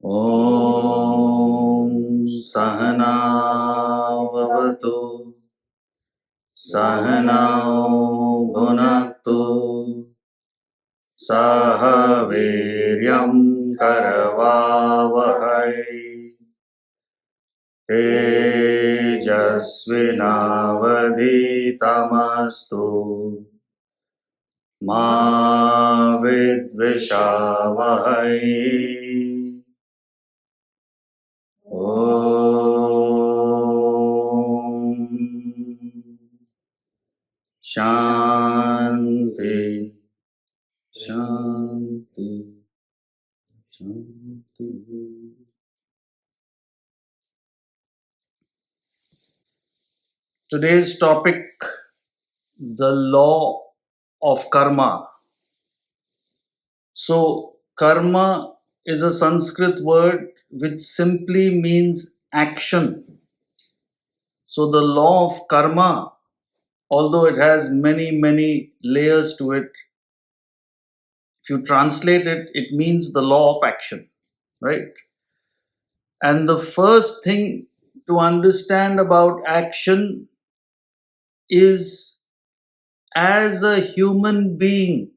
Om Sahana Bhavatu Sahana Bhunaktu Saha Viryam Karavavahai Tejasvinavaditamastu Ma Vidvishavahai Om Shanti Shanti Shanti. Today's topic, the law of karma. So, karma is a Sanskrit word which simply means action. So, the law of karma, although it has many layers to it, if you translate it, it means the law of action, right? And the first thing to understand about action is, as a human being,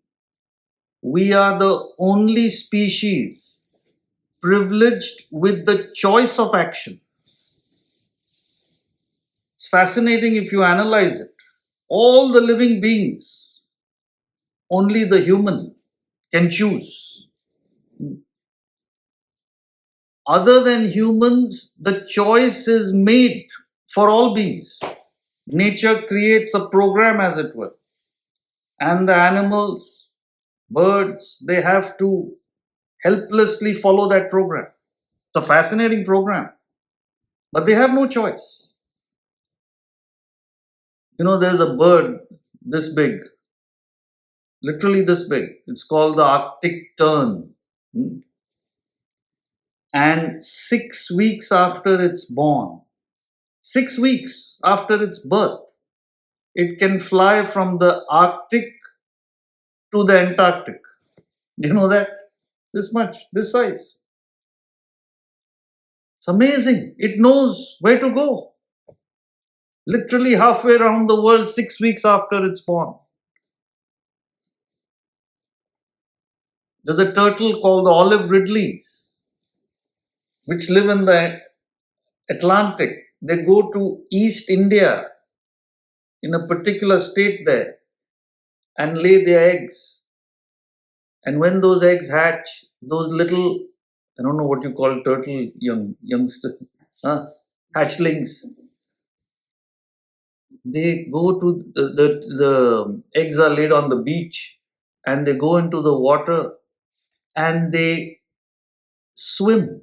we are the only species privileged with the choice of action. It's fascinating if you analyze it. All the living beings, only the human can choose. Other than humans, the choice is made for all beings. Nature creates a program, as it were. And the animals, birds, they have to helplessly follow that program. It's a fascinating program, but they have no choice. You know, there's a bird this big, literally this big. It's called the Arctic tern. And 6 weeks after it's born, 6 weeks after its birth, it can fly from the Arctic to the Antarctic. You know that? This much, this size. It's amazing. It knows where to go. Literally halfway around the world 6 weeks after it's born. There's a turtle called the olive ridleys, which live in the Atlantic. They go to East India, in a particular state there, and lay their eggs. And when those eggs hatch, those little, I don't know what you call turtle youngster, hatchlings, they go to the eggs are laid on the beach, and they go into the water and they swim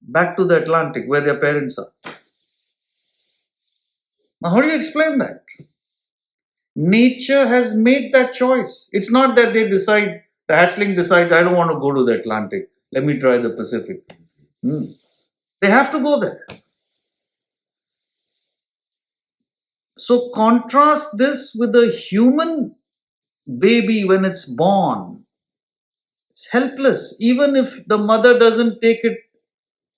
back to the Atlantic where their parents are. Now, how do you explain that? Nature has made that choice. It's not that they decide, the hatchling decides, I don't want to go to the Atlantic. Let me try the Pacific. They have to go there. So contrast this with a human baby when it's born. It's helpless. Even if the mother doesn't take it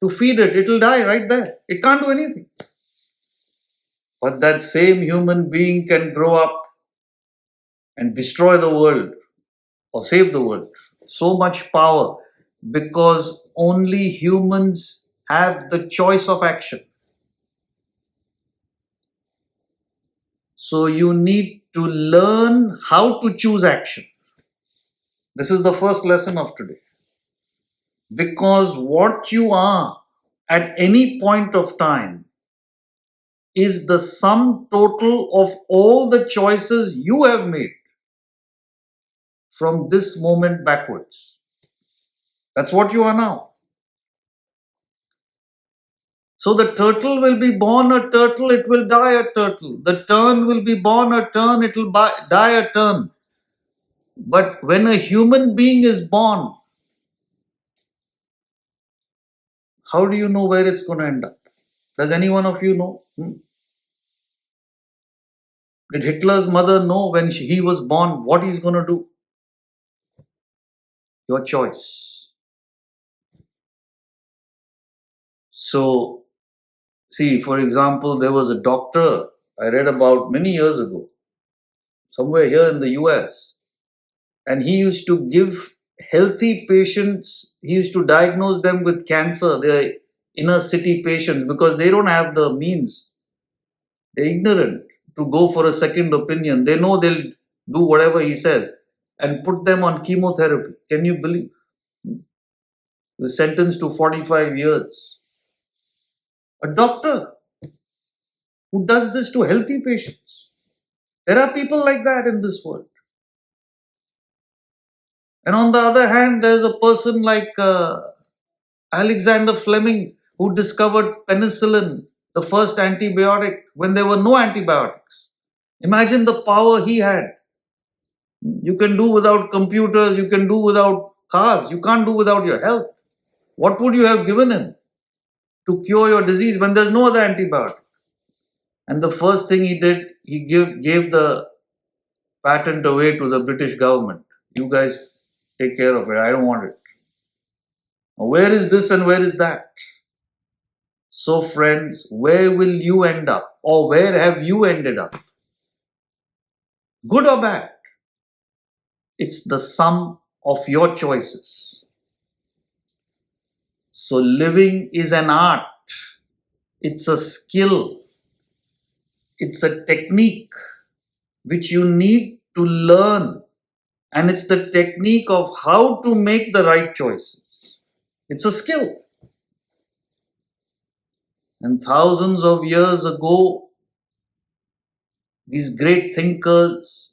to feed it, it'll die right there. It can't do anything. But that same human being can grow up and destroy the world or save the world. So much power, because only humans have the choice of action. So you need to learn how to choose action. This is the first lesson of today. Because what you are at any point of time is the sum total of all the choices you have made from this moment backwards. That's what you are now. So the turtle will be born a turtle, it will die a turtle. The tern will be born a tern, it will die a tern. But when a human being is born, how do you know where it's going to end up? Does any one of you know? Did Hitler's mother know when he was born what he's going to do? Your choice. So, see, for example, there was a doctor I read about many years ago, somewhere here in the US, and he used to give healthy patients, he used to diagnose them with cancer, their inner city patients, because they don't have the means. They're ignorant to go for a second opinion. They know they'll do whatever he says and put them on chemotherapy. Can you believe? He was sentenced to 45 years. A doctor who does this to healthy patients. There are people like that in this world. And on the other hand, there's a person like Alexander Fleming who discovered penicillin, the first antibiotic, when there were no antibiotics. Imagine the power he had. You can do without computers, you can do without cars, you can't do without your health. What would you have given him to cure your disease when there's no other antibiotic? And the first thing he did, he gave the patent away to the British government. You guys take care of it. I don't want it. Where is this and where is that? So, friends, where will you end up? Or where have you ended up? Good or bad? It's the sum of your choices. So, living is an art, it's a skill, it's a technique which you need to learn. And it's the technique of how to make the right choices. It's a skill. And thousands of years ago, these great thinkers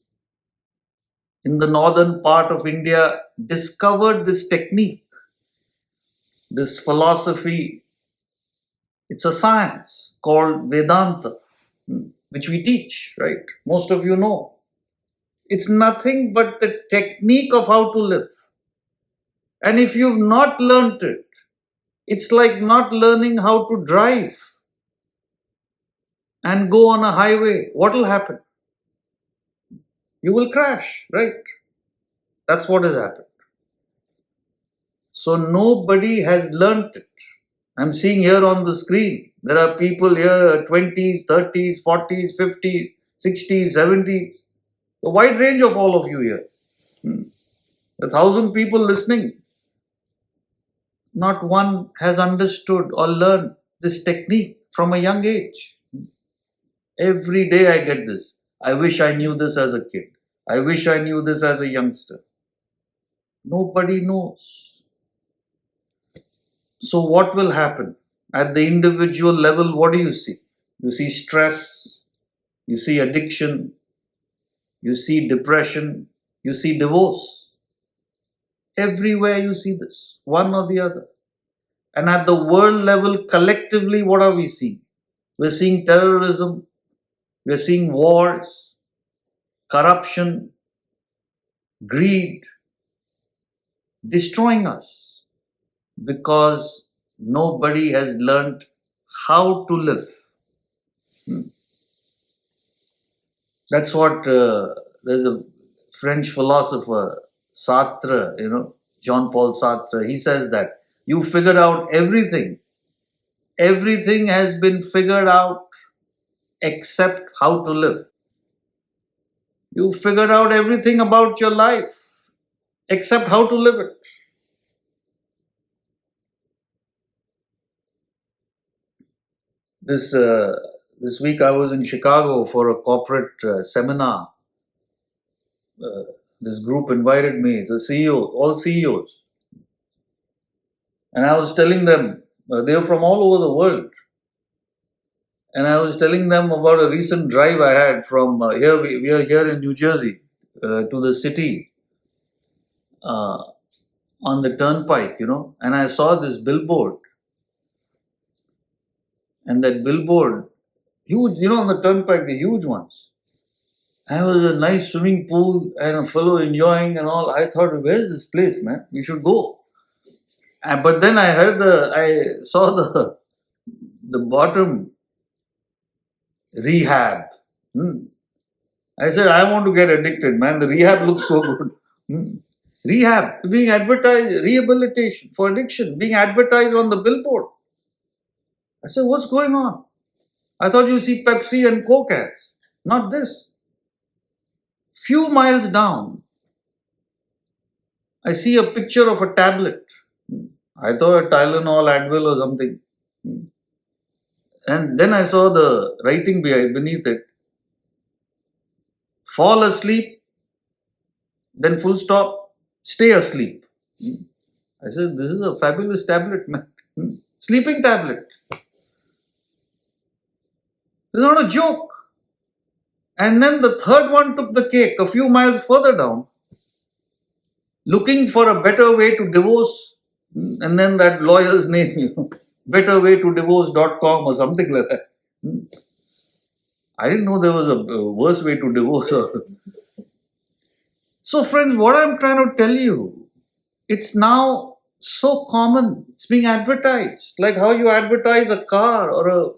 in the northern part of India discovered this technique, this philosophy. It's a science called Vedanta, which we teach, right? Most of you know. It's nothing but the technique of how to live. And if you've not learnt it, it's like not learning how to drive and go on a highway. What will happen? You will crash, right? That's what has happened. So nobody has learnt it. I'm seeing here on the screen, there are people here 20s, 30s, 40s, 50s, 60s, 70s. A wide range of all of you here. 1,000 people listening. Not one has understood or learned this technique from a young age. Every day I get this. I wish I knew this as a kid. I wish I knew this as a youngster. Nobody knows. So, what will happen? At the individual level, what do you see? You see stress, you see addiction, you see depression, you see divorce. Everywhere you see this, one or the other. And at the world level, collectively, what are we seeing? We're seeing terrorism, we're seeing wars, corruption, greed, destroying us because nobody has learned how to live. That's what there's a French philosopher, Sartre, Jean Paul Sartre, he says that you figured out everything. Everything has been figured out except how to live. You figured out everything about your life except how to live it. This week I was in Chicago for a corporate seminar. This group invited me. It's a CEO, all CEOs. And I was telling them, they were from all over the world. And I was telling them about a recent drive I had from here. We are here in New Jersey to the city on the turnpike, and I saw this billboard. And that billboard, huge, on the turnpike, the huge ones. And it was a nice swimming pool and a fellow enjoying and all. I thought, where's this place, man? We should go. But then I saw the bottom, rehab. I said, I want to get addicted, man. The rehab looks so good. Rehab, being advertised, rehabilitation for addiction, being advertised on the billboard. I said, what's going on? I thought you see Pepsi and Coke ads. Not this. Few miles down, I see a picture of a tablet. I thought a Tylenol, Advil or something. And then I saw the writing beneath it. Fall asleep, then full stop, stay asleep. I said, this is a fabulous tablet, man. Sleeping tablet. It's not a joke. And then the third one took the cake a few miles further down, looking for a better way to divorce. And then that lawyer's name, betterwaytodivorce.com or something like that. I didn't know there was a worse way to divorce. So, friends, what I'm trying to tell you, it's now so common. It's being advertised, like how you advertise a car or a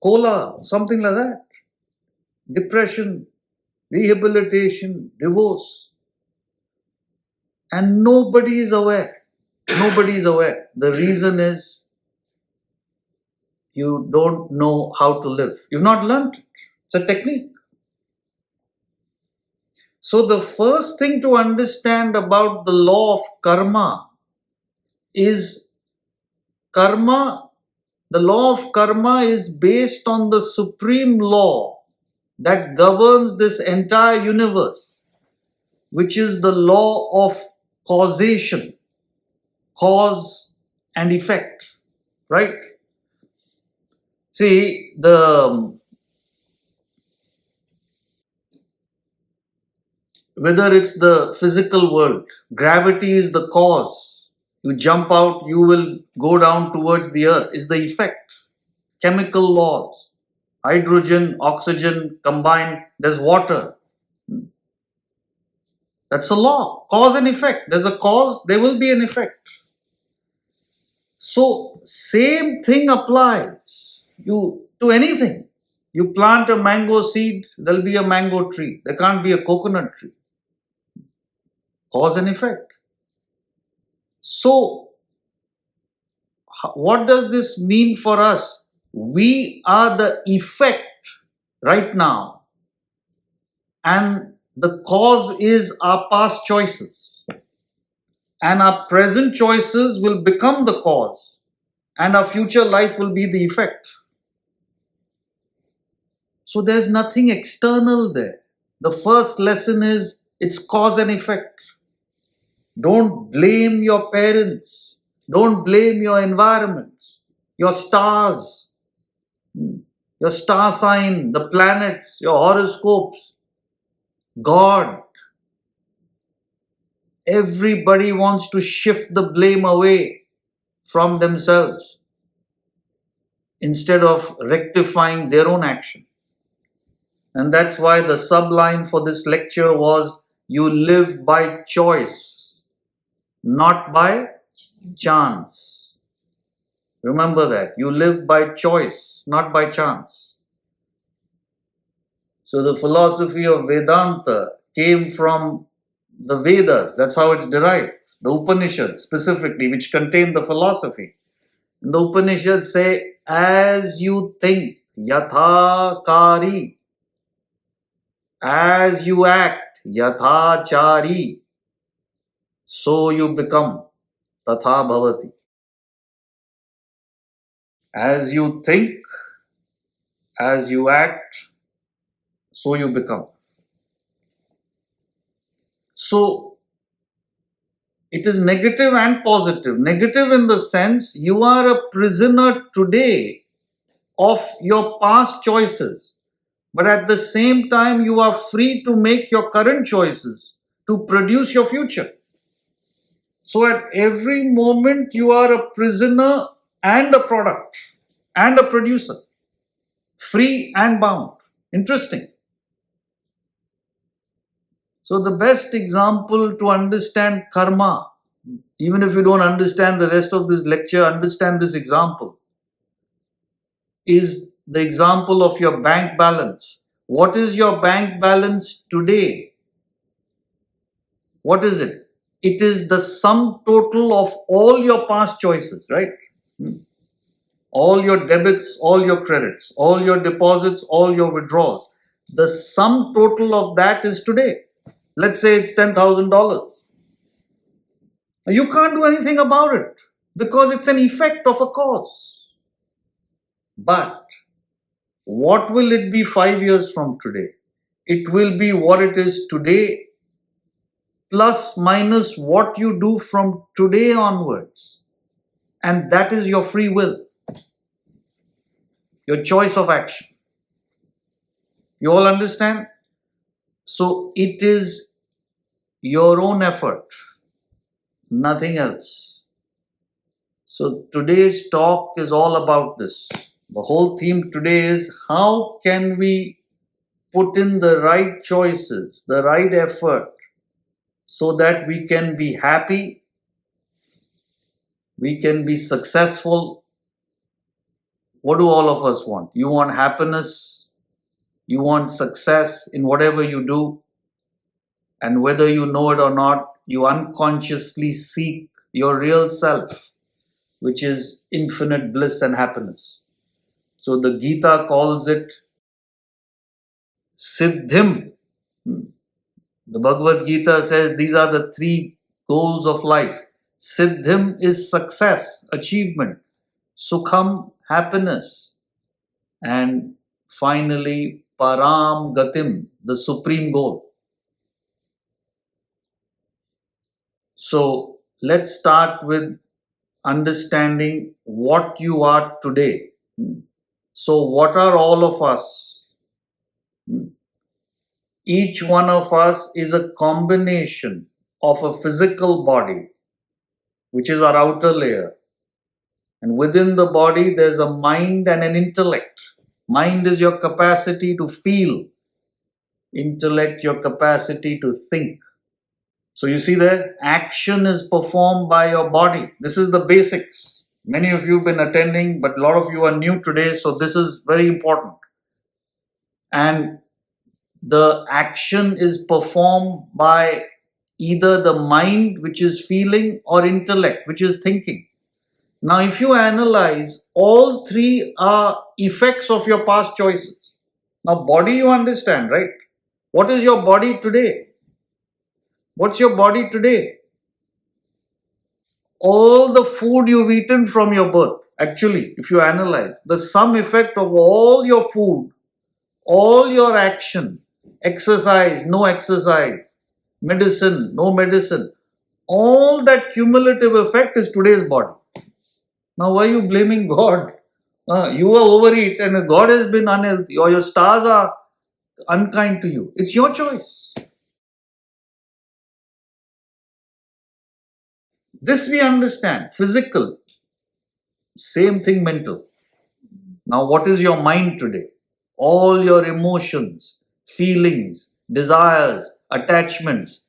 cola, something like that. Depression, rehabilitation, divorce. And nobody is aware. Nobody is aware. The reason is you don't know how to live. You've not learned it. It's a technique. So the first thing to understand about the law of karma is karma. The law of karma is based on the supreme law that governs this entire universe, which is the law of causation, cause and effect, right? See, whether it's the physical world, gravity is the cause. You jump out, you will go down towards the earth, is the effect. Chemical laws, hydrogen, oxygen combined, there's water. That's a law, cause and effect. There's a cause, there will be an effect. So, same thing applies to anything. You plant a mango seed, there'll be a mango tree. There can't be a coconut tree. Cause and effect. So, what does this mean for us? We are the effect right now, and the cause is our past choices. And our present choices will become the cause, and our future life will be the effect. So there's nothing external there. The first lesson is it's cause and effect. Don't blame your parents. Don't blame your environment, your stars, your star sign, the planets, your horoscopes, God. Everybody wants to shift the blame away from themselves instead of rectifying their own action. And that's why the subline for this lecture was, you live by choice, not by chance. Remember that. You live by choice, not by chance. So the philosophy of Vedanta came from the Vedas. That's how it's derived. The Upanishads specifically, which contain the philosophy. And the Upanishads say, as you think, yatha kari. As you act, yatha chari. So you become, tatha bhavati. As you think, as you act, so you become. So it is negative and positive. Negative in the sense you are a prisoner today of your past choices, but at the same time you are free to make your current choices to produce your future. So at every moment you are a prisoner and a product and a producer, free and bound. Interesting. So the best example to understand karma, even if you don't understand the rest of this lecture, understand this example, is the example of your bank balance. What is your bank balance today? What is it? It is the sum total of all your past choices, right? all your debits, all your credits, all your deposits, all your withdrawals. The sum total of that is today. Let's say it's $10,000. You can't do anything about it because it's an effect of a cause. But what will it be 5 years from today? It will be what it is today, plus minus what you do from today onwards. And that is your free will, your choice of action. You all understand? So it is your own effort, nothing else. So today's talk is all about this. The whole theme today is how can we put in the right choices, the right effort, so that we can be happy, we can be successful. What do all of us want? You want happiness, you want success in whatever you do, and whether you know it or not, you unconsciously seek your real self, which is infinite bliss and happiness. So the Gita calls it Siddhim. The Bhagavad Gita says these are the three goals of life. Siddhim is success, achievement. Sukham, happiness. And finally, Param Gatim, the supreme goal. So let's start with understanding what you are today. So what are all of us? Each one of us is a combination of a physical body, which is our outer layer. And within the body, there's a mind and an intellect. Mind is your capacity to feel. Intellect, your capacity to think. So you see there, action is performed by your body. This is the basics. Many of you have been attending, but a lot of you are new today, so this is very important. And the action is performed by either the mind, which is feeling, or intellect, which is thinking. Now, if you analyze, all three are effects of your past choices. Now, body you understand, right? What is your body today? What's your body today? All the food you've eaten from your birth. Actually, if you analyze, the sum effect of all your food, all your action, exercise, no exercise, medicine, no medicine, all that cumulative effect is today's body. Now, why are you blaming God? You are overeat and God has been unhealthy, or your stars are unkind to you. It's your choice. This we understand. Physical. Same thing mental. Now, what is your mind today? All your emotions, feelings, desires, attachments.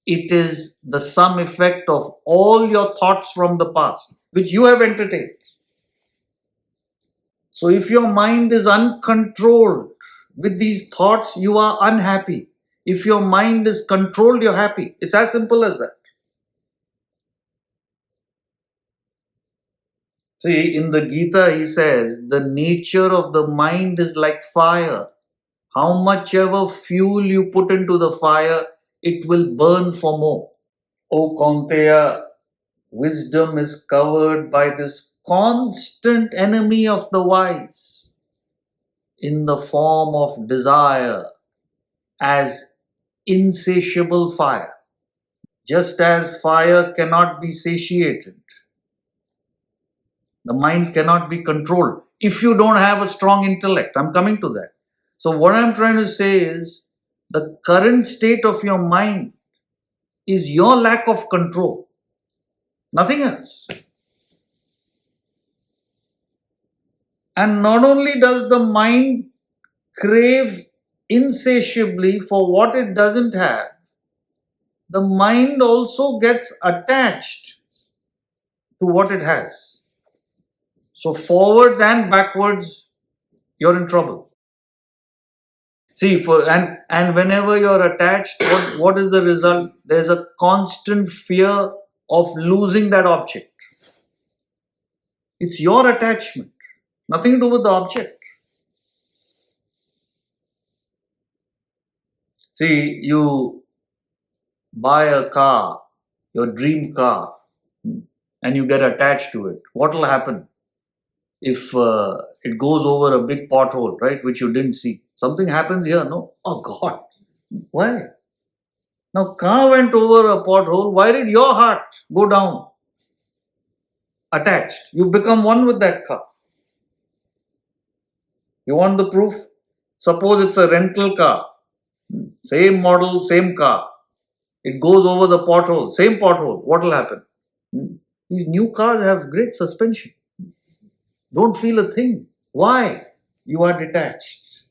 It is the sum effect of all your thoughts from the past, which you have entertained. So if your mind is uncontrolled with these thoughts, you are unhappy. If your mind is controlled, you're happy. It's as simple as that. See, in the Gita, he says, the nature of the mind is like fire. How much ever fuel you put into the fire, it will burn for more. O Kaunteya, wisdom is covered by this constant enemy of the wise in the form of desire as insatiable fire. Just as fire cannot be satiated, the mind cannot be controlled if you don't have a strong intellect. I'm coming to that. So what I'm trying to say is the current state of your mind is your lack of control. Nothing else. And not only does the mind crave insatiably for what it doesn't have, the mind also gets attached to what it has. So forwards and backwards, you're in trouble. See, and whenever you're attached, what is the result? There's a constant fear of losing that object. It's your attachment. Nothing to do with the object. See, you buy a car, your dream car, and you get attached to it. What will happen if it goes over a big pothole, right, which you didn't see? Something happens here, no? Oh God, why? Now, car went over a pothole. Why did your heart go down? Attached. You become one with that car. You want the proof? Suppose it's a rental car. Same model, same car. It goes over the pothole, same pothole. What will happen? These new cars have great suspension. Don't feel a thing. Why? You are detached.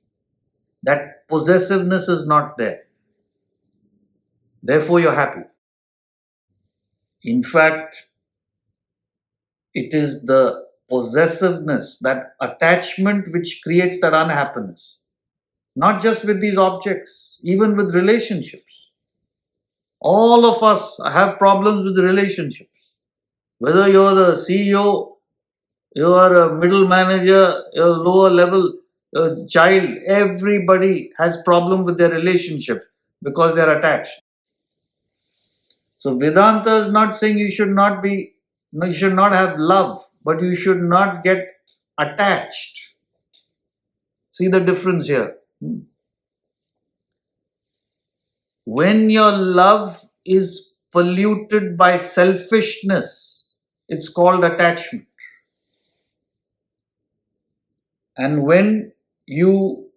That possessiveness is not there. Therefore, you're happy. In fact, it is the possessiveness, that attachment, which creates that unhappiness. Not just with these objects, even with relationships. All of us have problems with relationships. Whether you're the CEO, you are a middle manager, you're lower level, a child, everybody has problem with their relationship because they're attached. So Vedanta is not saying you should not have love, but you should not get attached. See the difference here. When your love is polluted by selfishness, it's called attachment. And when you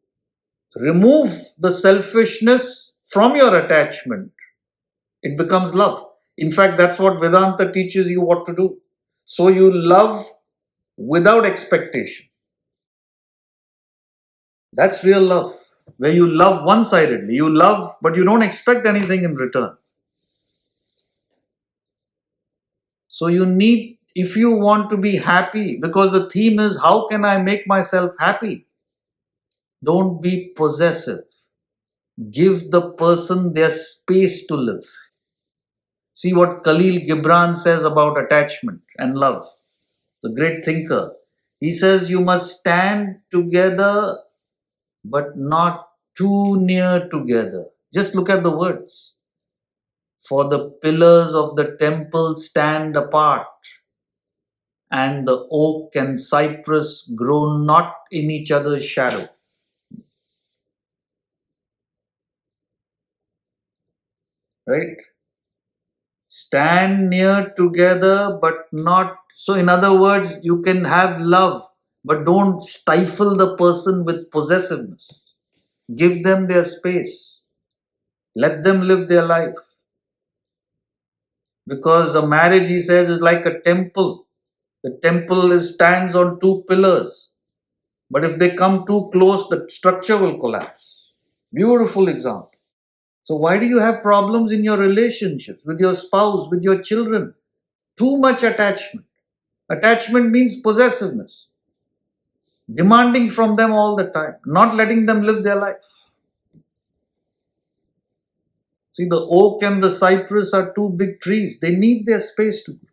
remove the selfishness from your attachment, it becomes love. In fact, that's what Vedanta teaches you what to do. So you love without expectation. That's real love, where you love one-sidedly. You love, but you don't expect anything in return. So you need, if you want to be happy, because the theme is, how can I make myself happy? Don't be possessive. Give the person their space to live. See what Khalil Gibran says about attachment and love. It's a great thinker. He says you must stand together but not too near together. Just look at the words. For the pillars of the temple stand apart, and the oak and cypress grow not in each other's shadow. Right? Stand near together but not. So, in other words, you can have love, but don't stifle the person with possessiveness. Give them their space. Let them live their life. Because a marriage, he says, is like a temple. The temple stands on two pillars. But if they come too close, the structure will collapse. Beautiful example. So why do you have problems in your relationships, with your spouse, with your children? Too much attachment. Attachment means possessiveness. Demanding from them all the time, not letting them live their life. See, the oak and the cypress are two big trees. They need their space to grow.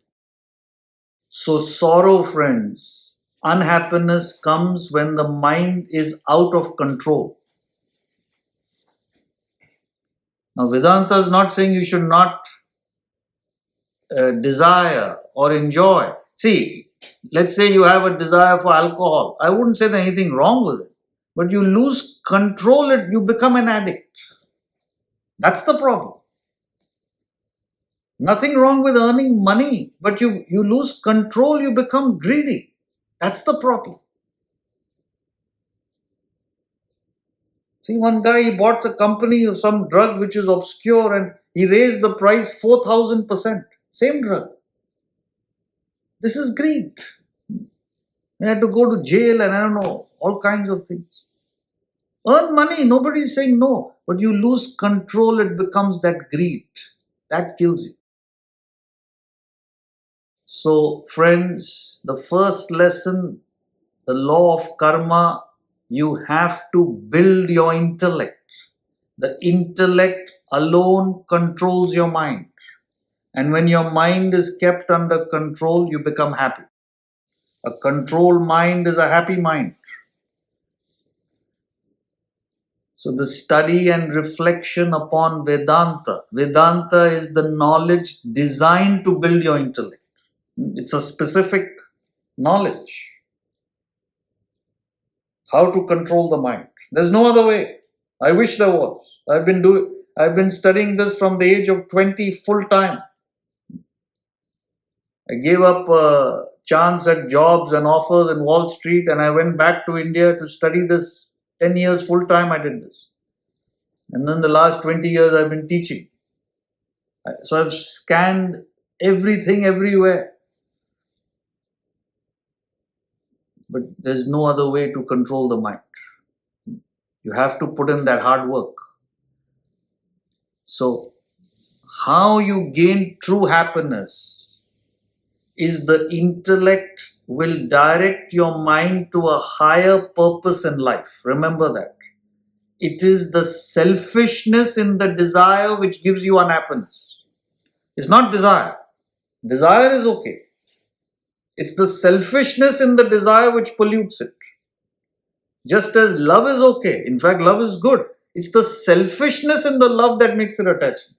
So sorrow, friends, unhappiness comes when the mind is out of control. Now, Vedanta is not saying you should not desire or enjoy. See, let's say you have a desire for alcohol. I wouldn't say there's anything wrong with it. But you lose control, you become an addict. That's the problem. Nothing wrong with earning money, but you lose control, you become greedy. That's the problem. See, one guy, he bought a company of some drug which is obscure and he raised the price 4,000%. Same drug. This is greed. He had to go to jail and I don't know, all kinds of things. Earn money, nobody is saying no. But you lose control, it becomes that greed. That kills you. So, friends, the first lesson, the law of karma, you have to build your intellect. The intellect alone controls your mind. And when your mind is kept under control, you become happy. A controlled mind is a happy mind. So the study and reflection upon Vedanta. Vedanta is the knowledge designed to build your intellect. It's a specific knowledge. How to control the mind. There's no other way. I wish there was. I've been studying this from the age of 20 full time. I gave up a chance at jobs and offers in Wall Street, and I went back to India to study this. 10 years full time I did this. And then the last 20 years I've been teaching. So I've scanned everything everywhere. But there's no other way to control the mind. You have to put in that hard work. So, how you gain true happiness is the intellect will direct your mind to a higher purpose in life. Remember that. It is the selfishness in the desire which gives you unhappiness. It's not desire. Desire is okay. It's the selfishness in the desire which pollutes it. Just as love is okay. In fact, love is good. It's the selfishness in the love that makes it attachment.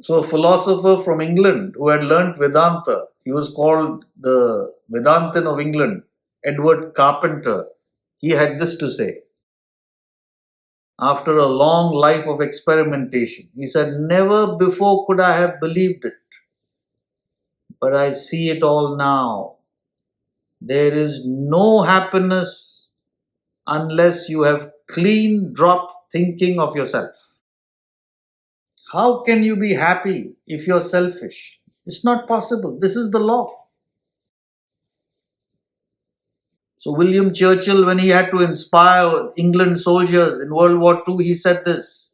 So a philosopher from England who had learnt Vedanta, he was called the Vedantin of England, Edward Carpenter. He had this to say. After a long life of experimentation, he said, never before could I have believed it, but I see it all now. There is no happiness unless you have clean dropped thinking of yourself. How can you be happy if you're selfish? It's not possible. This is the law. So William Churchill, when he had to inspire England soldiers in World War II, he said this.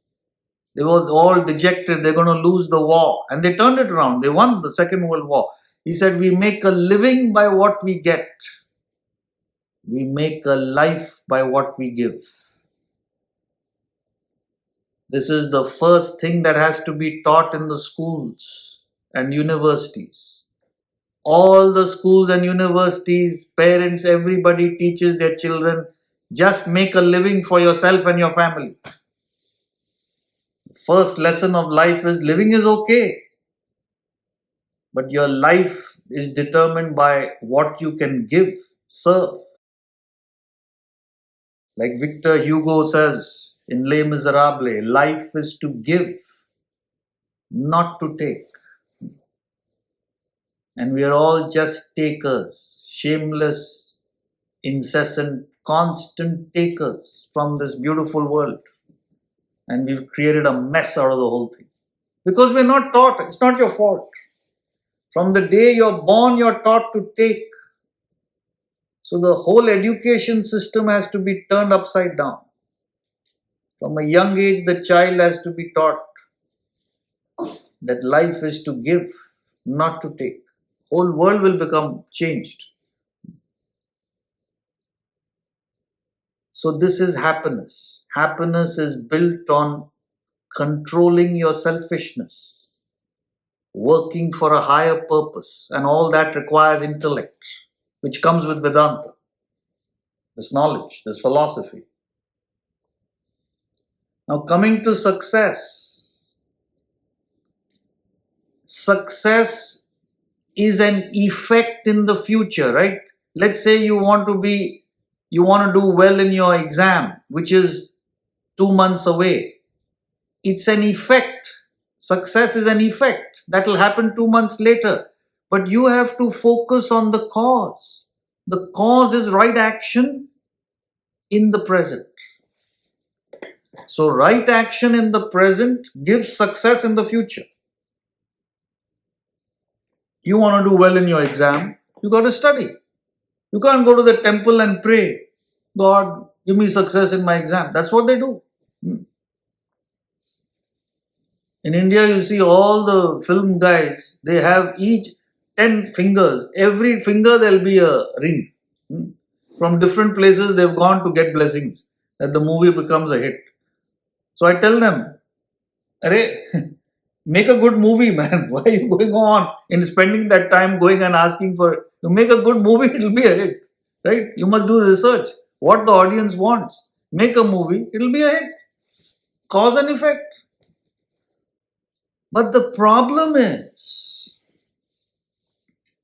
They were all dejected. They're going to lose the war. And they turned it around. They won the Second World War. He said, we make a living by what we get. We make a life by what we give. This is the first thing that has to be taught in the schools and universities. All the schools and universities, parents, everybody teaches their children, just make a living for yourself and your family. First lesson of life is living is okay. But your life is determined by what you can give, serve. Like Victor Hugo says in Les Miserables, life is to give, not to take. And we are all just takers, shameless, incessant, constant takers from this beautiful world. And we've created a mess out of the whole thing. Because we're not taught, it's not your fault. From the day you're born, you're taught to take. So the whole education system has to be turned upside down. From a young age, the child has to be taught that life is to give, not to take. Whole world will become changed. So this is happiness. Happiness is built on controlling your selfishness, working for a higher purpose, and all that requires intellect, which comes with Vedanta, this knowledge, this philosophy. Now coming to success. Success is an effect in the future, right? Let's say you want to do well in your exam, which is 2 months away. It's an effect. Success is an effect. That will happen 2 months later. But you have to focus on the cause. The cause is right action in the present. So right action in the present gives success in the future. You want to do well in your exam, you got to study. You can't go to the temple and pray, God, give me success in my exam. That's what they do. In India, you see all the film guys, they have each 10 fingers. Every finger there'll be a ring. From different places they've gone to get blessings, that the movie becomes a hit. So I tell them, Arey, Make a good movie, man. Why are you going on in spending that time going and asking for it? You make a good movie, it'll be a hit. Right? You must do research. What the audience wants. Make a movie, it'll be a hit. Cause and effect. But the problem is,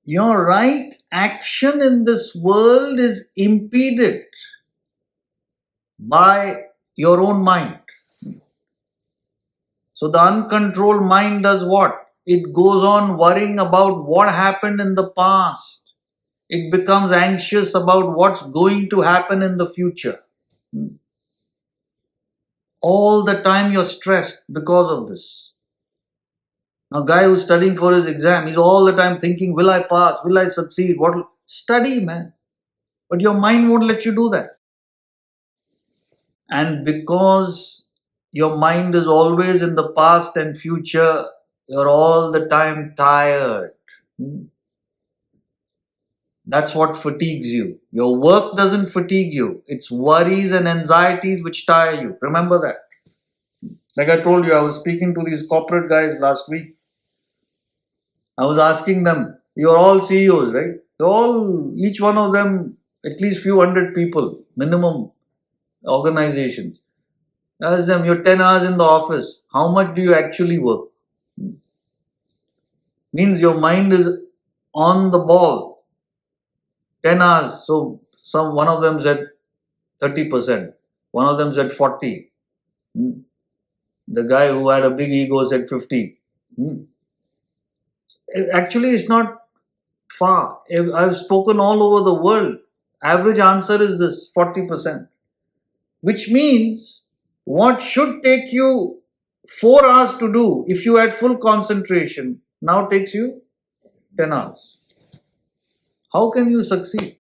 your right action in this world is impeded by your own mind. So the uncontrolled mind does what? It goes on worrying about what happened in the past. It becomes anxious about what's going to happen in the future. All the time you're stressed because of this. Now, a guy who's studying for his exam, he's all the time thinking, will I pass? Will I succeed? Study, man. But your mind won't let you do that. And because your mind is always in the past and future, you're all the time tired. That's what fatigues you. Your work doesn't fatigue you. It's worries and anxieties which tire you. Remember that. Like I told you, I was speaking to these corporate guys last week. I was asking them, you're all CEOs, right? Each one of them, at least few hundred people, minimum organizations. I asked them, you're 10 hours in the office. How much do you actually work? Means your mind is on the ball. 10 hours. So one of them said 30%. One of them said 40. The guy who had a big ego said 50. Actually, it's not far. I've spoken all over the world. Average answer is this, 40%. Which means what should take you 4 hours to do if you had full concentration now takes you 10 hours. How can you succeed?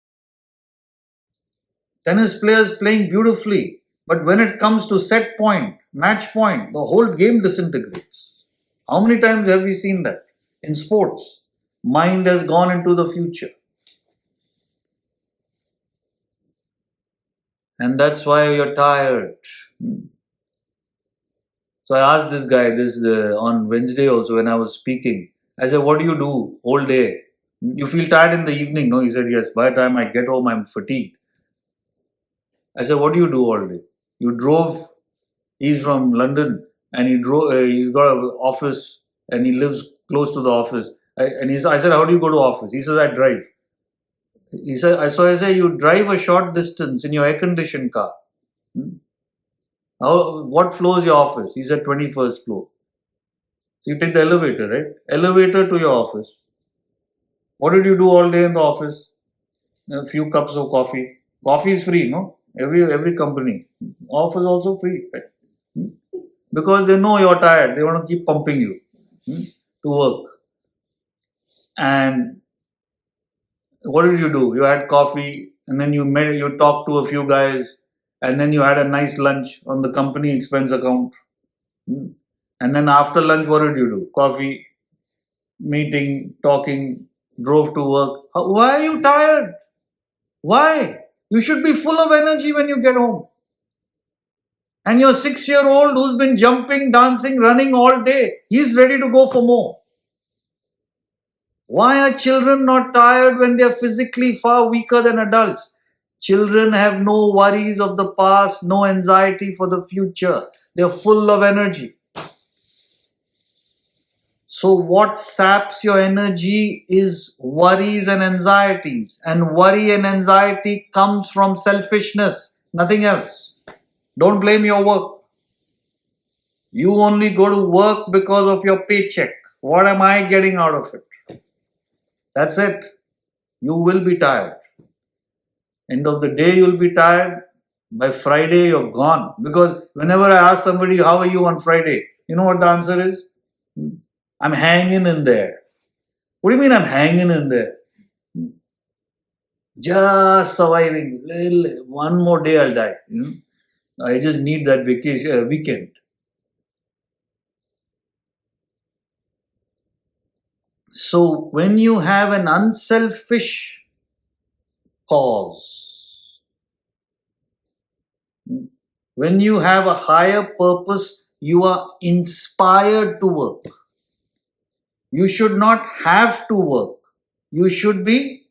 Tennis players playing beautifully, but when it comes to set point, match point, the whole game disintegrates. How many times have we seen that? In sports, mind has gone into the future. And that's why you're tired. So I asked this guy on Wednesday also when I was speaking. I said, what do you do whole day? You feel tired in the evening? No, he said, yes. By the time I get home, I'm fatigued. I said, what do you do all day? You drove. He's from London and he's got an office and he lives close to the office. I said, how do you go to office? He says, I drive. He said, I say, you drive a short distance in your air-conditioned car. What floor is your office? He said, 21st floor. So you take the elevator, right? Elevator to your office. What did you do all day in the office? A few cups of coffee. Coffee is free, no? Every company. Office also free, right? Because they know you're tired. They want to keep pumping you to work. And what did you do? You had coffee and then you talked to a few guys and then you had a nice lunch on the company expense account. And then after lunch, what did you do? Coffee, meeting, talking, drove to work. Why are you tired? Why? You should be full of energy when you get home. And your 6-year-old who's been jumping, dancing, running all day, he's ready to go for more. Why are children not tired when they're physically far weaker than adults? Children have no worries of the past, no anxiety for the future. They're full of energy. So what saps your energy is worries and anxieties. And worry and anxiety comes from selfishness, nothing else. Don't blame your work. You only go to work because of your paycheck. What am I getting out of it? That's it. You will be tired. End of the day, you'll be tired. By Friday, you're gone. Because whenever I ask somebody, how are you on Friday? You know what the answer is? I'm hanging in there. What do you mean I'm hanging in there? Just surviving. One more day I'll die. I just need that weekend. So when you have an unselfish cause, when you have a higher purpose, you are inspired to work. You should not have to work. You should be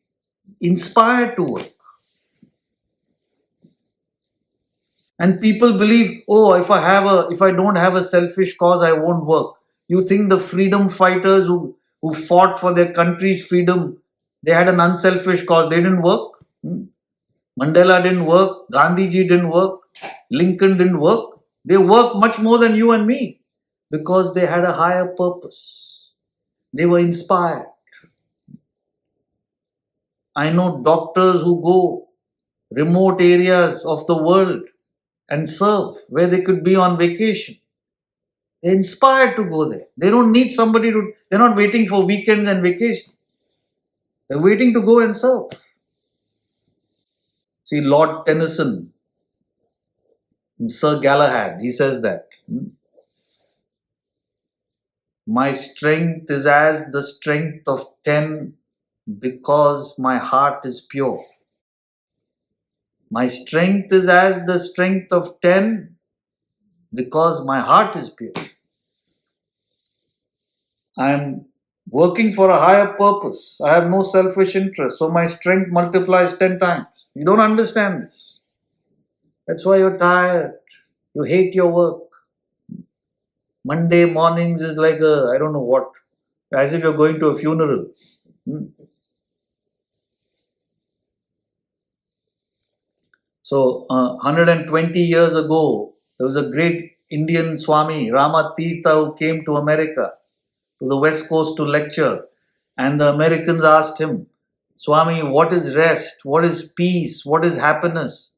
inspired to work. And people believe, oh, if I don't have a selfish cause, I won't work. You think the freedom fighters who fought for their country's freedom, they had an unselfish cause, they didn't work? Mandela didn't work, Gandhiji didn't work, Lincoln didn't work. They worked much more than you and me because they had a higher purpose. They were inspired. I know doctors who go remote areas of the world and serve where they could be on vacation. They're inspired to go there. They don't need somebody to, they're not waiting for weekends and vacation. They're waiting to go and serve. See, Lord Tennyson in Sir Galahad, he says that. My strength is as the strength of 10 because my heart is pure. My strength is as the strength of 10 because my heart is pure. I am working for a higher purpose. I have no selfish interest. So my strength multiplies 10 times. You don't understand this. That's why you're tired. You hate your work. Monday mornings is like I don't know what, as if you're going to a funeral. So 120 years ago, there was a great Indian Swami, Ramatirtha, who came to America, to the West Coast to lecture. And the Americans asked him, Swami, what is rest? What is peace? What is happiness?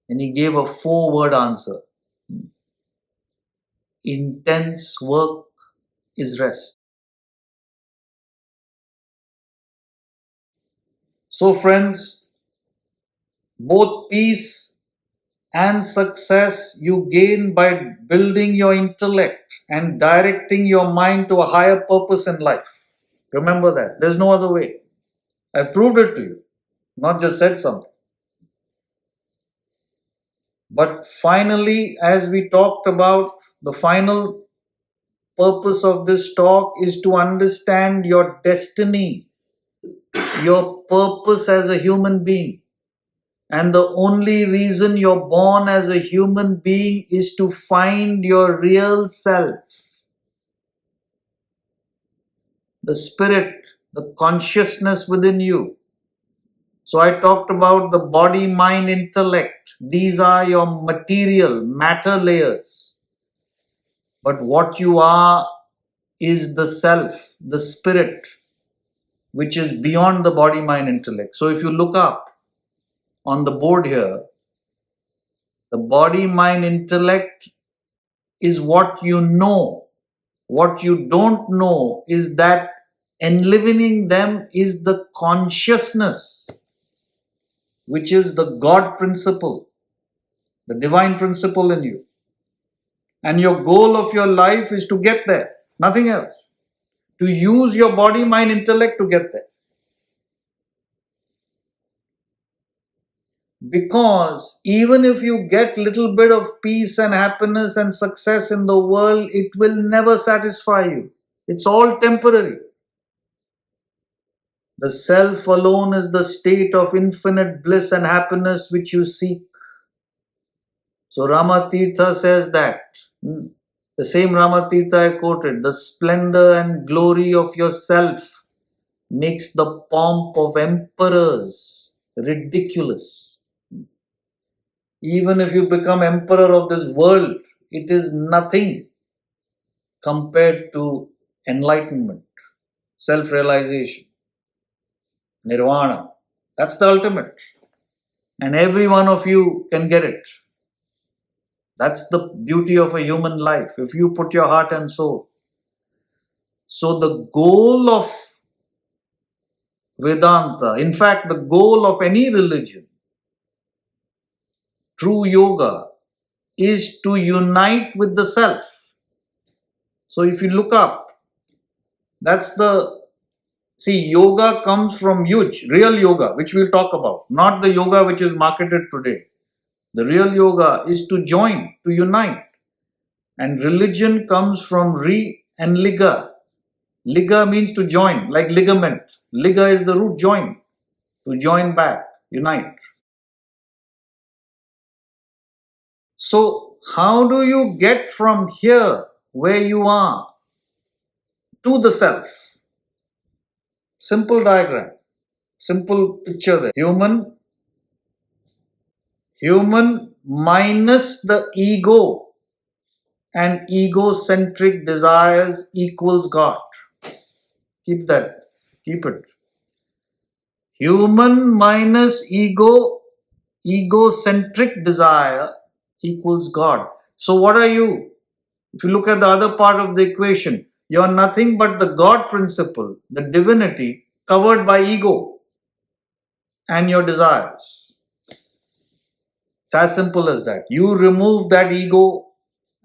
And he gave a 4-word answer. Intense work is rest. So friends, both peace and success you gain by building your intellect and directing your mind to a higher purpose in life. Remember that. There's no other way. I've proved it to you, not just said something. But finally, as we talked about, the final purpose of this talk is to understand your destiny, your purpose as a human being. And the only reason you're born as a human being is to find your real self. The spirit, the consciousness within you. So I talked about the body, mind, intellect. These are your material, matter layers. But what you are is the self, the spirit, which is beyond the body, mind, intellect. So if you look up on the board here, the body, mind, intellect is what you know. What you don't know is that enlivening them is the consciousness, which is the God principle, the divine principle in you. And your goal of your life is to get there, nothing else. To use your body, mind, intellect to get there. Because even if you get little bit of peace and happiness and success in the world, it will never satisfy you. It's all temporary. The self alone is the state of infinite bliss and happiness which you seek. So Ramatirtha says that. The same Ramatirtha I quoted, the splendor and glory of yourself makes the pomp of emperors ridiculous. Even if you become emperor of this world, it is nothing compared to enlightenment, self-realization, nirvana. That's the ultimate. And every one of you can get it. That's the beauty of a human life, if you put your heart and soul. So the goal of Vedanta, in fact, the goal of any religion, true yoga, is to unite with the self. So if you look up, yoga comes from yuj, real yoga, which we'll talk about, not the yoga which is marketed today. The real yoga is to join, to unite. And religion comes from re and liga, Liga means to join, like ligament. Liga is the root join, to join back, unite. So, how do you get from here, where you are, to the self? Simple diagram, simple picture there. Human minus the ego and egocentric desires equals God. Keep that, keep it. Human minus egocentric desire equals God. So, what are you? If you look at the other part of the equation, you are nothing but the God principle, the divinity covered by ego and your desires. It's as simple as that. You remove that ego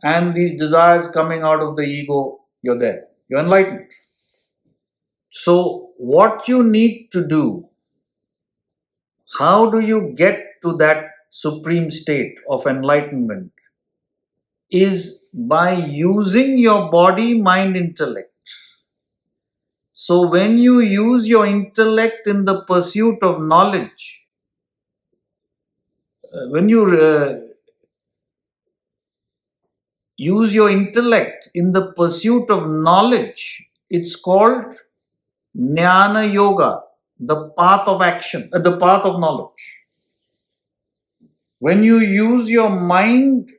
and these desires coming out of the ego, you're there. You're enlightened. So, what you need to do, how do you get to that supreme state of enlightenment, is by using your body, mind, intellect. So, when you use your intellect in the pursuit of knowledge, when you use your intellect in the pursuit of knowledge, it's called Jnana Yoga, the path of action, the path of knowledge. When you use your mind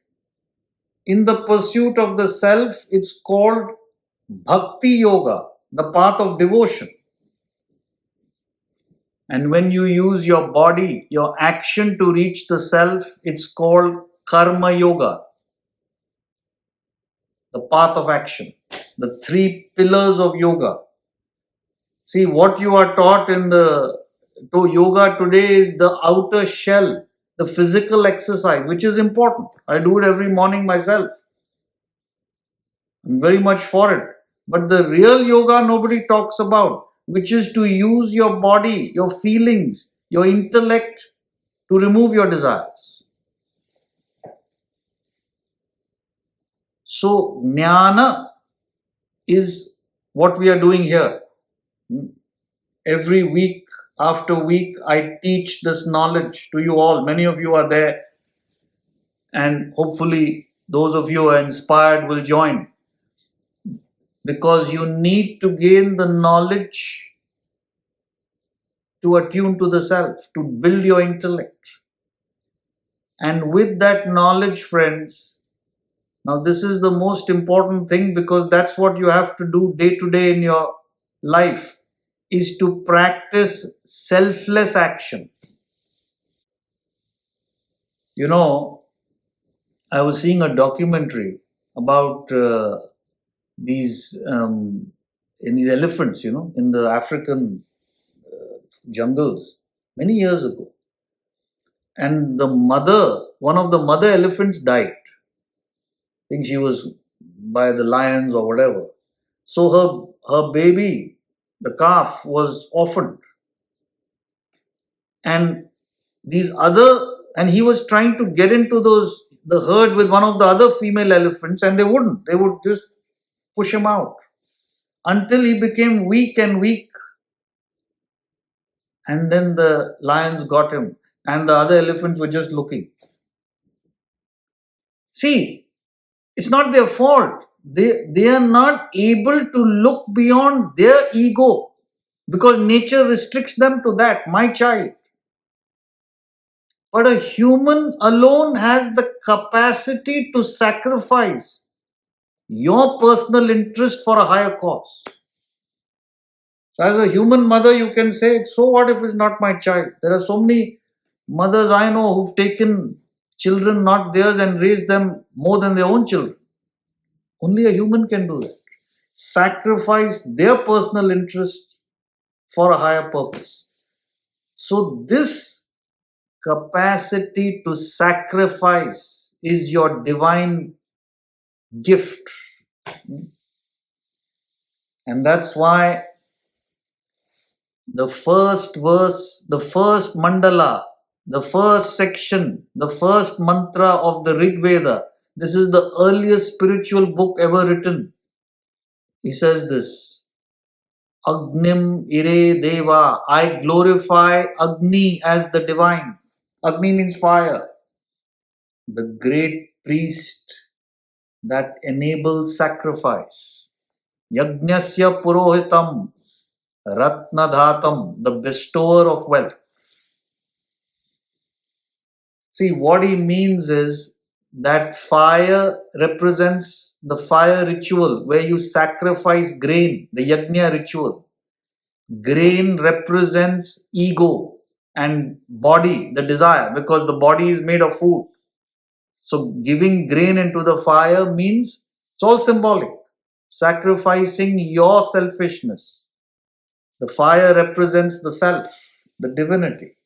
in the pursuit of the self, it's called Bhakti Yoga, the path of devotion. And when you use your body, your action to reach the self, it's called Karma Yoga, the path of action, the three pillars of yoga. See, what you are taught in the yoga today is the outer shell, the physical exercise, which is important. I do it every morning myself. I'm very much for it. But the real yoga nobody talks about, which is to use your body, your feelings, your intellect to remove your desires. So, jnana is what we are doing here. Every week after week, I teach this knowledge to you all. Many of you are there. And hopefully, those of you who are inspired will join. Because you need to gain the knowledge to attune to the self, to build your intellect. And with that knowledge, friends, now this is the most important thing, because that's what you have to do day to day in your life, is to practice selfless action. You know, I was seeing a documentary about these elephants, in the African jungles many years ago. And one of the mother elephants died. I think she was by the lions or whatever. So her baby, the calf, was orphaned. And he was trying to get into the herd with one of the other female elephants, and they wouldn't. They would just push him out until he became weak and weak. And then the lions got him, and the other elephants were just looking. See, it's not their fault. They are not able to look beyond their ego, because nature restricts them to that, my child. But a human alone has the capacity to sacrifice your personal interest for a higher cause. So as a human mother, you can say, so what if it's not my child? There are so many mothers I know who've taken children not theirs and raised them more than their own children. Only a human can do that. Sacrifice their personal interest for a higher purpose. So this capacity to sacrifice is your divine gift. And that's why the first verse, the first mandala, the first section, the first mantra of the Rig Veda, this is the earliest spiritual book ever written. He says this: Agnim ire deva. I glorify Agni as the divine. Agni means fire. The great priest that enables sacrifice. Yajnasya purohitam ratnadhatam, the bestower of wealth. See, what he means is that fire represents the fire ritual where you sacrifice grain, the yajna ritual. Grain represents ego and body, the desire, because the body is made of food. So giving grain into the fire means it's all symbolic. Sacrificing your selfishness. The fire represents the self, the divinity.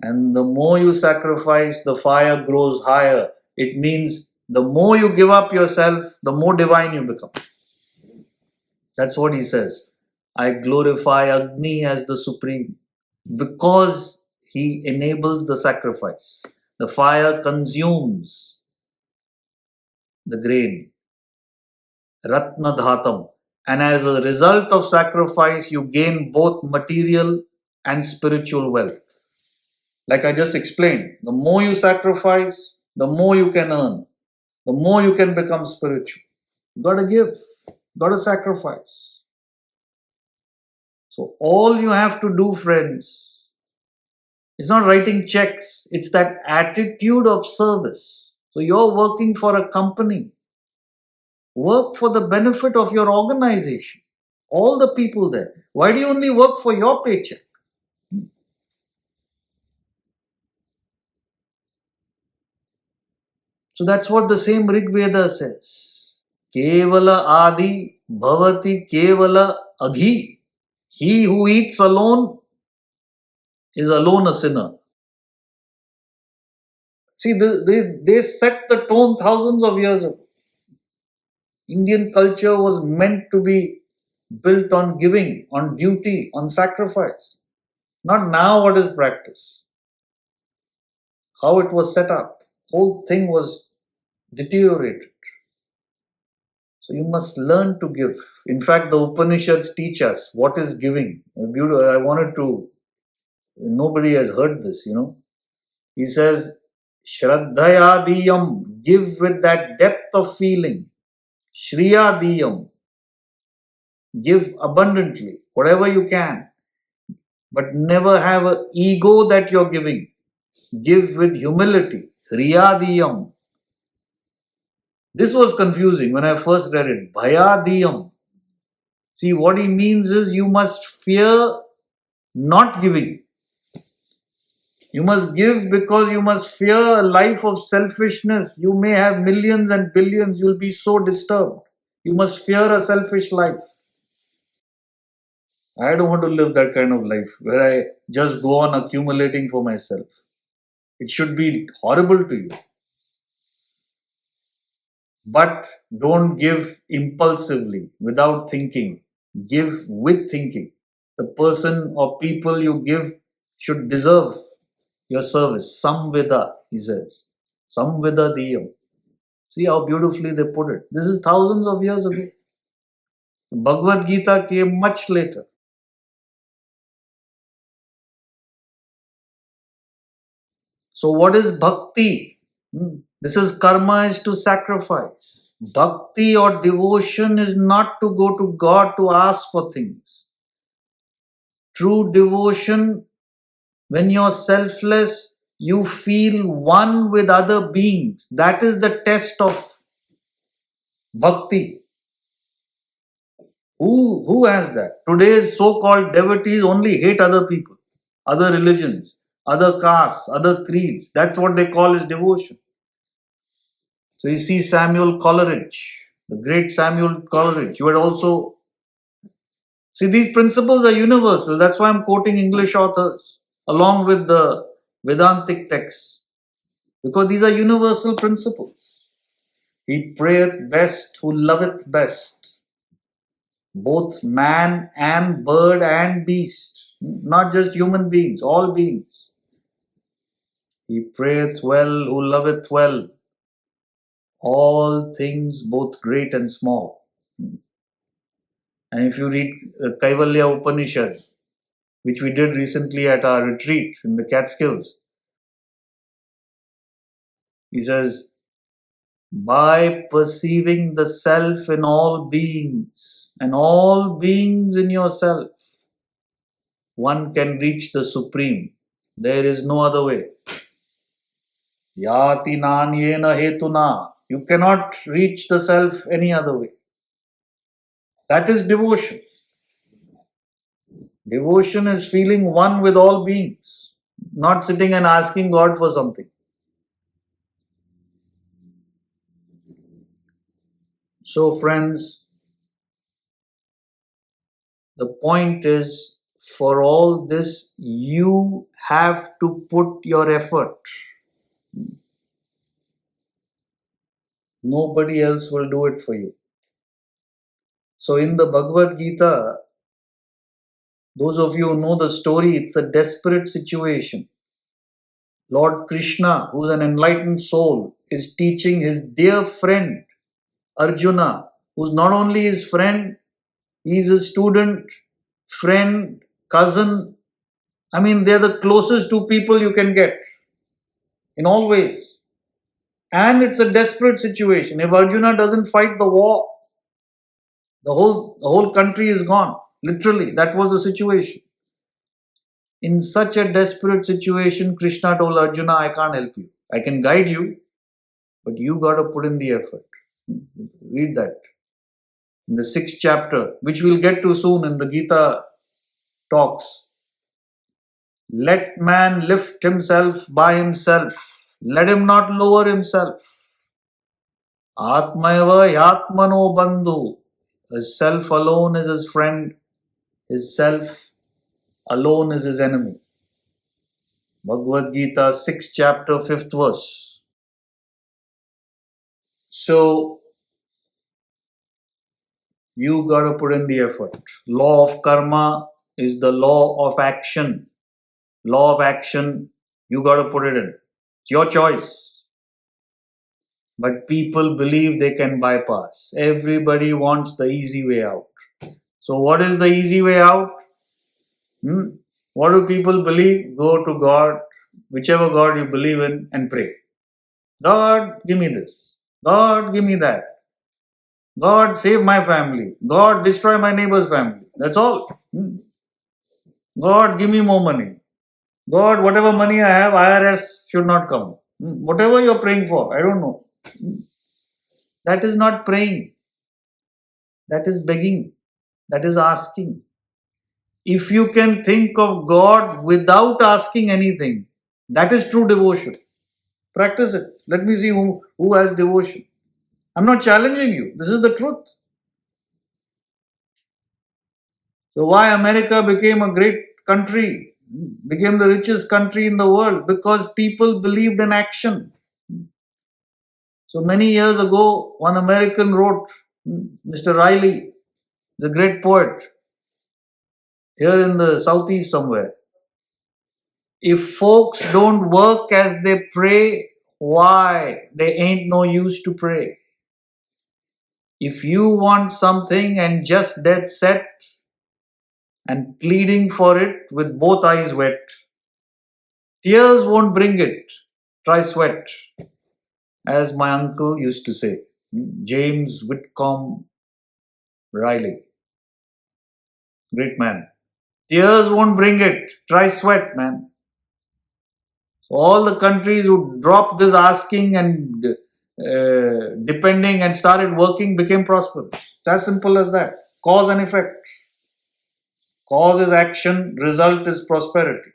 And the more you sacrifice, the fire grows higher. It means the more you give up yourself, the more divine you become. That's what he says. I glorify Agni as the supreme because he enables the sacrifice. The fire consumes the grain, Ratna Dhatam. And as a result of sacrifice, you gain both material and spiritual wealth. Like I just explained, the more you sacrifice, the more you can earn, the more you can become spiritual. You gotta give, gotta sacrifice. So all you have to do, friends, is not writing checks, it's that attitude of service. So you're working for a company. Work for the benefit of your organization. All the people there. Why do you only work for your paycheck? So that's what the same Rig Veda says. Kevala Adi Bhavati Kevala Aghi. He who eats alone is alone a sinner. See, they set the tone thousands of years ago. Indian culture was meant to be built on giving, on duty, on sacrifice. Not now what is practice. How it was set up. Whole thing was deteriorated. So you must learn to give. In fact, the Upanishads teach us what is giving. I wanted to, nobody has heard this, He says, Shraddhayadiyam, give with that depth of feeling. Shriyadiyam, give abundantly, whatever you can. But never have an ego that you're giving. Give with humility. Hriyadiyam. This was confusing when I first read it. Bhayadiyam. See, what he means is you must fear not giving. You must give because you must fear a life of selfishness. You may have millions and billions, you'll be so disturbed. You must fear a selfish life. I don't want to live that kind of life where I just go on accumulating for myself. It should be horrible to you. But don't give impulsively, without thinking. Give with thinking. The person or people you give should deserve your service. Samvida, he says. Samvida diyam. See how beautifully they put it. This is thousands of years ago. Bhagavad Gita came much later. So what is bhakti? This is karma is to sacrifice. Bhakti or devotion is not to go to God to ask for things. True devotion, when you're selfless, you feel one with other beings. That is the test of bhakti. Who has that? Today's so-called devotees only hate other people, other religions, other castes, other creeds. That's what they call as devotion. So you see Samuel Coleridge, the great Samuel Coleridge. You had also see these principles are universal. That's why I'm quoting English authors along with the Vedantic texts, because these are universal principles. He prayeth best who loveth best, both man and bird and beast, not just human beings, all beings. He prayeth well who loveth well, all things both great and small. And if you read Kaivalya Upanishad, which we did recently at our retreat in the Catskills, he says, by perceiving the self in all beings and all beings in yourself, one can reach the Supreme. There is no other way. Yati nanyena hetuna. You cannot reach the self any other way. That is devotion. Devotion is feeling one with all beings, not sitting and asking God for something. So, friends, the point is, for all this, you have to put your effort. Nobody else will do it for you. So, in the Bhagavad Gita, those of you who know the story, it's a desperate situation. Lord Krishna, who's an enlightened soul, is teaching his dear friend Arjuna, who's not only his friend, he's a student, friend, cousin. I mean, they're the closest two people you can get in all ways. And it's a desperate situation. If Arjuna doesn't fight the war, the whole country is gone. Literally, that was the situation. In such a desperate situation, Krishna told Arjuna, I can't help you. I can guide you, but you got to put in the effort. Read that. In the 6th chapter, which we'll get to soon in the Gita talks. Let man lift himself by himself. Let him not lower himself. Atmayava yatmano bandhu. His self alone is his friend. His self alone is his enemy. Bhagavad Gita, 6th chapter, 5th verse. So, you got to put in the effort. Law of karma is the law of action. Law of action, you got to put it in. It's your choice. But people believe they can bypass. Everybody wants the easy way out. So what is the easy way out? What do people believe? Go to God, whichever God you believe in, and pray. God, give me this. God, give me that. God, save my family. God, destroy my neighbor's family. That's all. God, give me more money. God, whatever money I have, IRS should not come. Whatever you're praying for, I don't know. That is not praying. That is begging. That is asking. If you can think of God without asking anything, that is true devotion. Practice it. Let me see who has devotion. I'm not challenging you. This is the truth. So why America became a great country, became the richest country in the world? Because people believed in action. So many years ago, one American wrote, Mr. Riley, the great poet, here in the southeast somewhere. If folks don't work as they pray, why? They ain't no use to pray. If you want something and just dead set and pleading for it with both eyes wet, tears won't bring it. Try sweat. As my uncle used to say, James Whitcomb Riley. Great man. Tears won't bring it. Try sweat, man. So all the countries who dropped this asking and depending and started working became prosperous. It's as simple as that. Cause and effect. Cause is action, result is prosperity.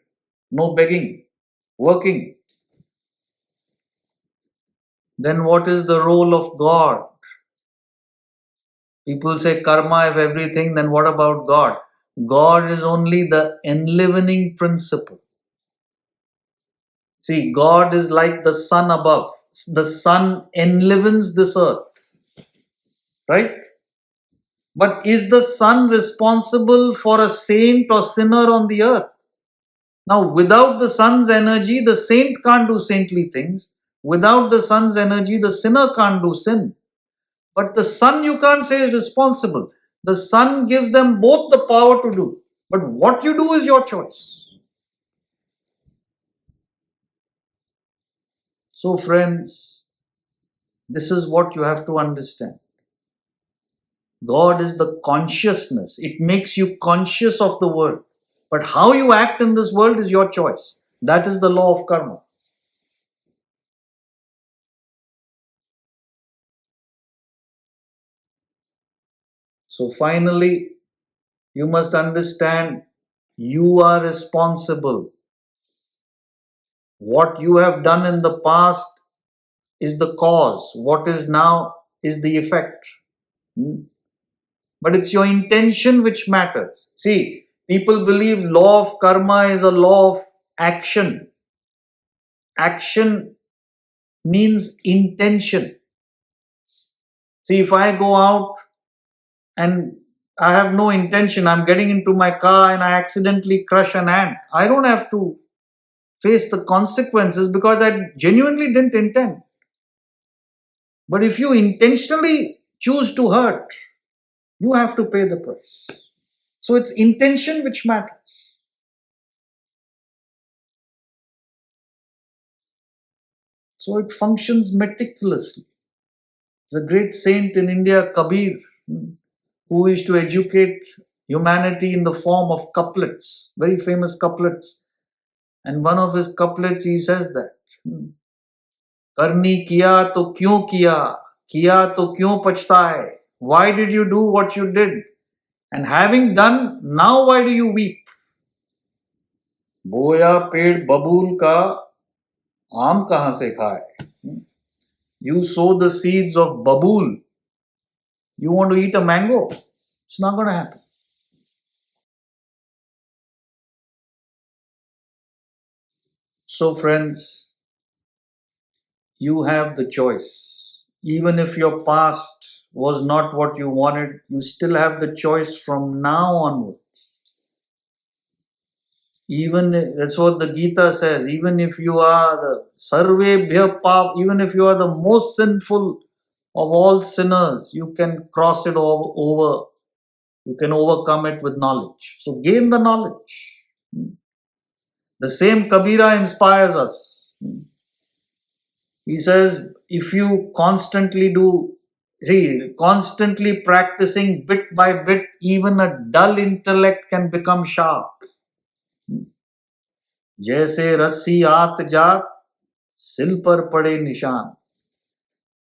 No begging. Working. Then what is the role of God? People say karma is everything, then what about God? God is only the enlivening principle. See, God is like the sun above. The sun enlivens this earth. Right? But is the sun responsible for a saint or sinner on the earth? Now, without the sun's energy, the saint can't do saintly things. Without the sun's energy, the sinner can't do sin. But the sun, you can't say, is responsible. The sun gives them both the power to do. But what you do is your choice. So, friends, this is what you have to understand. God is the consciousness. It makes you conscious of the world. But how you act in this world is your choice. That is the law of karma. So finally, you must understand you are responsible. What you have done in the past is the cause. What is now is the effect. But it's your intention which matters. See, people believe law of karma is a law of action. Action means intention. See, if I go out and I have no intention, I'm getting into my car and I accidentally crush an ant, I don't have to face the consequences because I genuinely didn't intend. But if you intentionally choose to hurt, you have to pay the price. So it's intention which matters. So it functions meticulously. The great saint in India, Kabir, who used to educate humanity in the form of couplets, very famous couplets. And one of his couplets, he says that, Karni kiya to kyun pachtaye? Why did you do what you did? And having done, now why do you weep? बोया पेड़ बबूल का आम कहां से खाए? You sow the seeds of babool. You want to eat a mango? It's not going to happen. So, friends, you have the choice. Even if your past was not what you wanted, you still have the choice from now onward. Even that's what the Gita says. Even if you are the sarvebhya pap, even if you are the most sinful of all sinners, you can cross it over. You can overcome it with knowledge. So gain the knowledge. The same Kabira inspires us. He says, if you constantly practicing bit by bit, even a dull intellect can become sharp. जैसे रस्सी आत जात सिल पर पड़े निशान.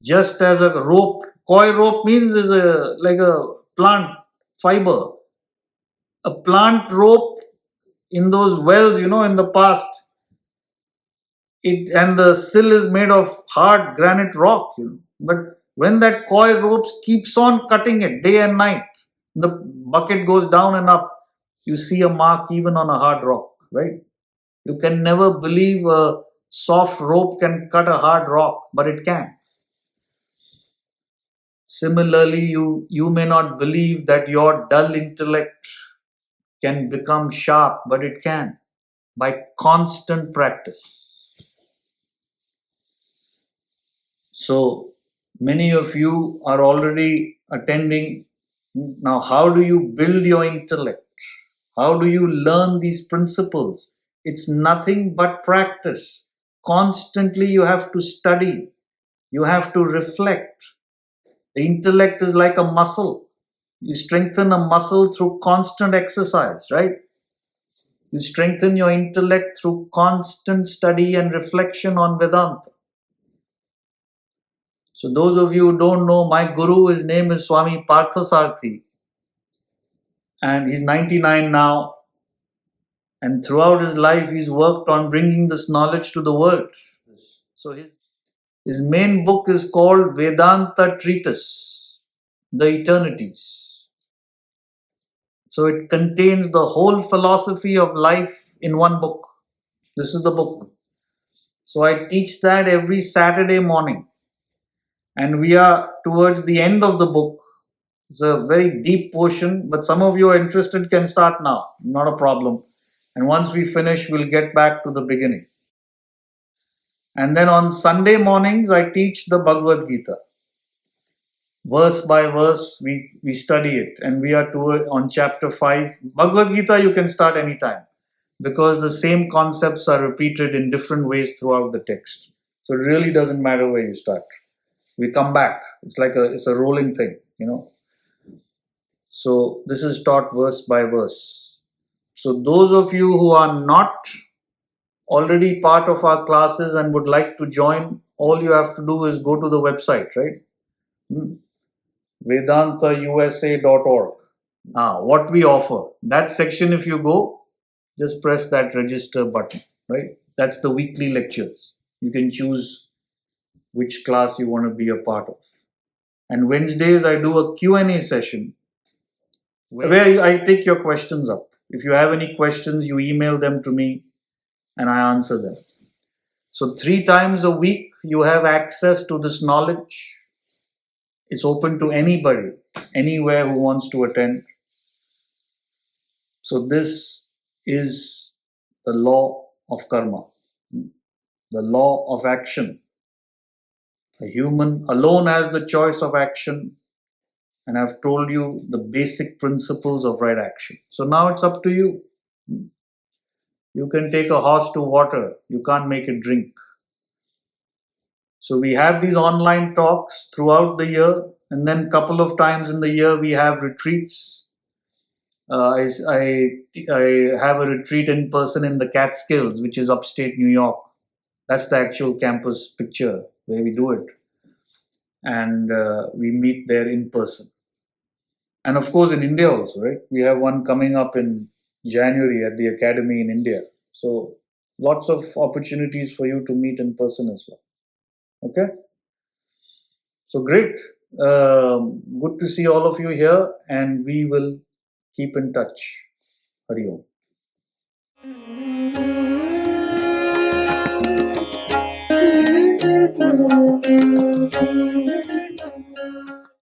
Just as a rope, coil rope means is like a plant fiber. A plant rope in those wells, in the past, and the sill is made of hard granite rock, But when that coil rope keeps on cutting it day and night, the bucket goes down and up. You see a mark even on a hard rock, right? You can never believe a soft rope can cut a hard rock, but it can. Similarly, you may not believe that your dull intellect can become sharp, but it can by constant practice. So many of you are already attending. Now, how do you build your intellect? How do you learn these principles? It's nothing but practice. Constantly, you have to study, you have to reflect. The intellect is like a muscle. You strengthen a muscle through constant exercise, right? You strengthen your intellect through constant study and reflection on Vedanta. So, those of you who don't know, my guru, his name is Swami Parthasarathy, and he's 99 now. And throughout his life, he's worked on bringing this knowledge to the world. So, his main book is called Vedanta Treatise, The Eternities. So, it contains the whole philosophy of life in one book. This is the book. So, I teach that every Saturday morning. And we are towards the end of the book. It's a very deep portion, but some of you are interested can start now. Not a problem. And once we finish, we'll get back to the beginning. And then on Sunday mornings, I teach the Bhagavad Gita. verse by verse we study it, and we are on chapter 5. Bhagavad Gita you can start anytime, because the same concepts are repeated in different ways throughout the text. So it really doesn't matter where you start. We come back. It's a rolling thing, you know. So this is taught verse by verse. So those of you who are not already part of our classes and would like to join, all you have to do is go to the website, right? vedantausa.org. What we offer. That section, if you go, just press that register button, right? That's the weekly lectures. You can choose which class you want to be a part of. And Wednesdays, I do a Q&A session where I take your questions up. If you have any questions, you email them to me and I answer them. So 3 times a week, you have access to this knowledge. It's open to anybody, anywhere who wants to attend. So this is the law of karma, the law of action. A human alone has the choice of action, and I've told you the basic principles of right action. So now it's up to you. You can take a horse to water, you can't make it drink. So we have these online talks throughout the year, and then a couple of times in the year we have retreats. I have a retreat in person in the Catskills, which is upstate New York. That's the actual campus picture where we do it. And we meet there in person. And of course in India also, right? We have one coming up in January at the Academy in India. So lots of opportunities for you to meet in person as well. Okay? So great. Good to see all of you here, and we will keep in touch. Hari Om.